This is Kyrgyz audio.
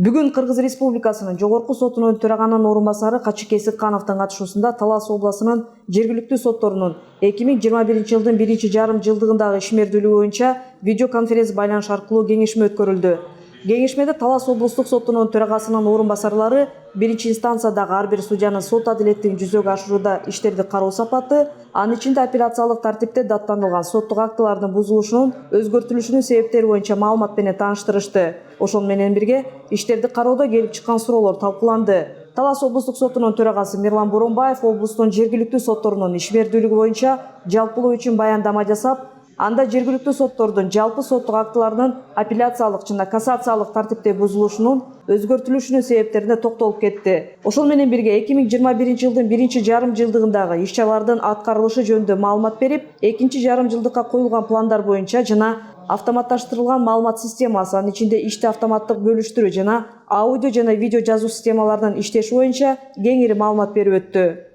Бүгүн Кыргыз Республикасынын Жогорку сотунун төраганын орун басары Качык Эсиккановдун катышуусунда Талас областынын жергиликтүү сотторунун 2021 жылдын биринчи жарым жылдыгындагы ишмердүүлүгү боюнча видеоконференц байланыш аркылуу кеңешме өткөрүлдү. Кеңешмеде Талас облустук сотунун төрагасынын орун басарлары биринчи инстанциядагы ар бир судьянын сот адилеттигин жүзөгө ашырууда иштерди кароо сапаты, анын ичинде апелляциялык тартипте даттанылган соттук актылардын бузулушунун өзгөртүлүшүнүн себептери боюнча маалымат менен тааныштырышты. Ошол менен бирге иштерди кароодо келип чыккан суроолор талкууланды. Талас облустук сотунун төрагасы Мирлан Боронбаев облустун жергиликтүү сотторунун ишмердүүлүгү боюнча жалпылоо үчүн баяндама жасап, анда жергиликтүү соттордун жалпы соттук актыларынын апелляциялык жана кассациялык тартипте бузулушунун өзгөртүлүшүнүн себептерине токтолуп кетти. Ошол менен бирге 2021 жылдын биринчи жарым жылдыгындагы иш-чаралардын аткарылышы жөнүндө маалымат берип, экинчи жарым жылдыкка коюлган пландар боюнча жана автоматташтырылган маалымат системасы, анын ичинде ишти автоматтык бөлүштүрүү жана аудио жана видео жазуу системаларынын иштеши боюнча кеңири маалымат берип өттү.